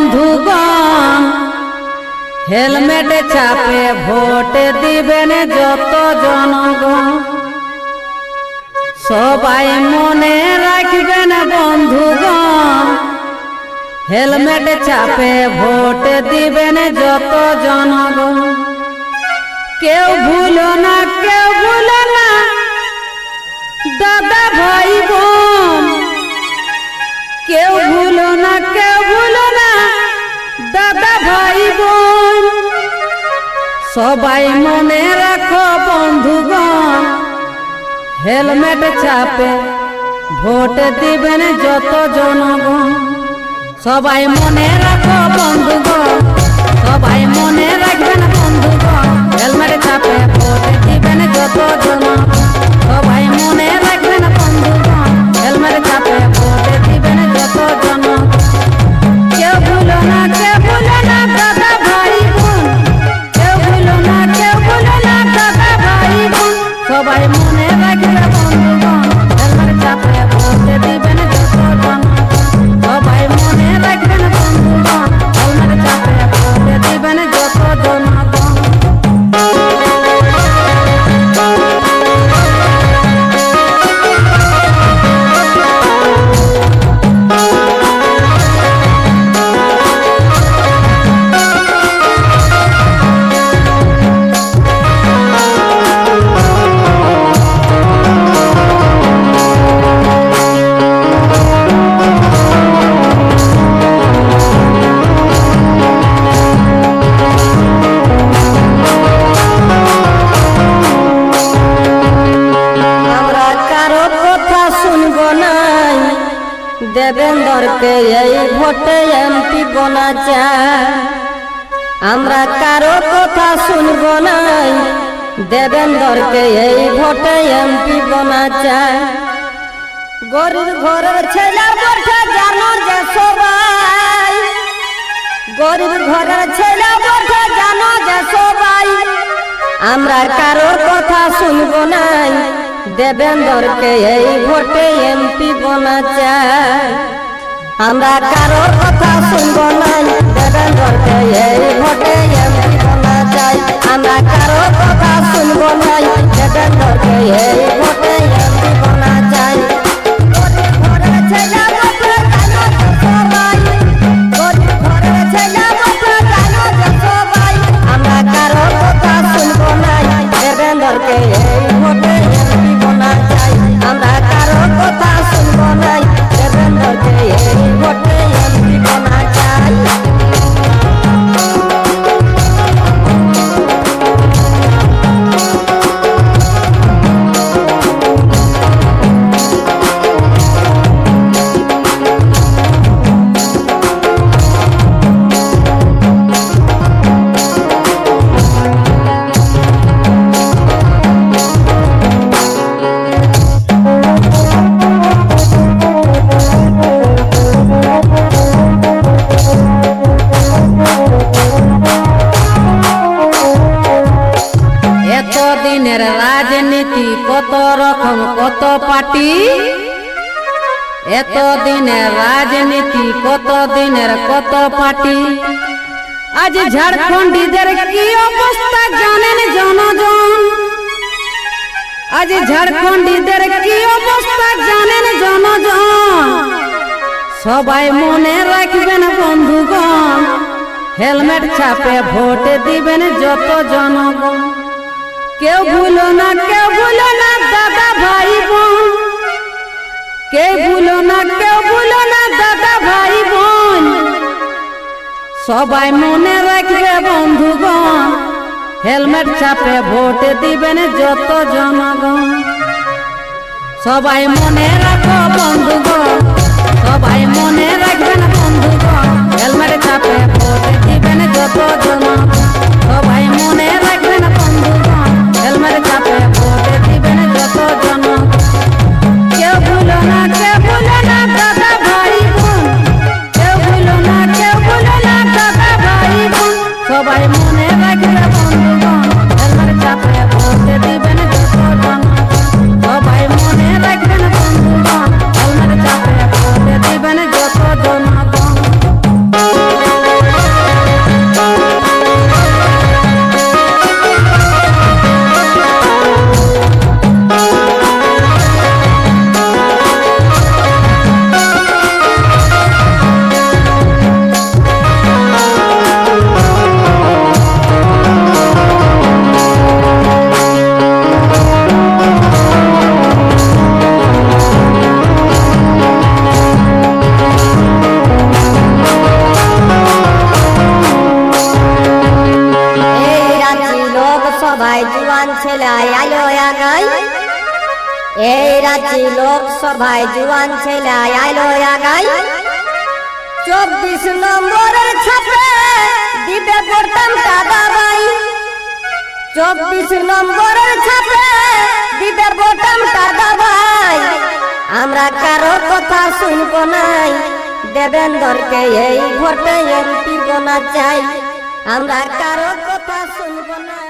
বন্ধুগণ, হেলমেট চাপে ভোট দিবেন যত জনগণ। সবাই মনে রাখবেন বন্ধুগণ, হেলমেট চাপে ভোট দিবেন যত জনগণ। কেউ ভুলো না, কেউ ভুলো না দাদা ভাই বোন, কেউ ভুলো না, কেউ ভুলো না দাদা ভাই বোন। সবাই মনে রাখো বন্ধুগণ, হেলমেট চাপে ভোট দিবেন যত জনগণ। সবাই মনে রাখো বন্ধুগণ, সবাই মনে রাখবেন বন্ধুগণ, হেলমেট চাপে ভোট দিবেন যত জনগণ। সবাই মনে রাখবেন বন্ধুগণ, হেলমেট চাপে ভোট দিবেন যত জনগণ। কেউ ভুলো না, কেউ ভুলো না দাদা ভাই বোন, কেউ ভুলো না, কেউ ভুলো না দাদা ভাই বোন। সবাই মনে রাখবে বন্ধুগণ, হেলমেট চাপে ভোট দিবেন যত জনগণ। সবাই মনে রাখবেন বন্ধুগণ, হেলমেট চাপে ভোট দিবেন যত জনগণ। দেবেন্দ্রকে এই ভোটে এমপি বনা চায়। আমরা কারো কথা শুনব নাই, দেবেন্দ্রকে এই ভোটে এমপি বনা চায়। গরিব ঘরের ছেলে বটে জানো যে সবাই, গরিব ঘরের ছেলে বটে জানো যে সবাই। আমরা কারো কথা শুনব নাই, দেবেন্দ্রকে এই ভোটে এমপি বনা চায়। আমরা কারো কথা শুনব নাই, দেবেন্দ্রকে এই ভোটে এমপি বনা চাই। আমরা কারো কথা শুনব নাই, দেবেন্দ্রকে এই ভোটে এমপি বনা চাই। গরিব ঘরের ছেলে বটে জানো যে সবাই, গরিব ঘরের ছেলে বটে জানো যে সবাই। আমরা কারো কথা শুনব নাই, দেবেন্দ্রকে এই ভোটে এমপি বনা চাই। আমরা কারো কথা শুনব নাই, দেবেন্দ্রকে এই ভোটে এমপি বনা চাই। এতদিনের রাজনীতি কত রকম কত পার্টি, এতদিনের রাজনীতি কত দিনের কত পার্টি। আজ ঝাড়খণ্ডীদের কি অবস্থা জানেন জনগণ, আজ ঝাড়খণ্ডীদের কি অবস্থা জানেন জনগণ। সবাই মনে রাখবেন বন্ধুগণ, হেলমেট চাপে ভোট দিবেন যত জনগণ। কেউ ভুলো না, কেউ ভুলো না দাদা ভাই বোন, কেউ ভুলো না, কেউ ভুলো না দাদা ভাই বোন। সবাই মনে রাখবে বন্ধুগণ, হেলমেট চাপে ভোট দিবেন যত জনগণ। সবাই মনে রাখো বন্ধুগণ, সবাই মনে রাখবেন বন্ধুগণ, হেলমেট চাপে ভোট দিবেন যত জনগণ। সবাই মনে রাখবেন বন্ধুগণ, হেলমেট চাপে ভোট দিবেন যত জনগণ। কেউ ভুলো না, কেউ ভুলো না দাদা ভাই বোন, কেউ ভুলো না, কেউ ভুলো না দাদা ভাই বোন। সবাই মনে রাখবে বন্ধুগণ, হেলমেট চাপে ভোট দিবেন যত জনগণ। সবাই মনে রাখবেন বন্ধুগণ, হেলমেট চাপে সভায় জুয়ান ছেলে আইলো আগাই 24 নম্বরের ছাপে দিবে বোতামটা দাবাই 24 নম্বরের ছাপে দিবে বোতামটা দাবাই আমরা কারো কথা শুনব নাই দেবেন্দ্রকে এই ভোটে এমপি বানা চাই আমরা কারো কথা শুনব না।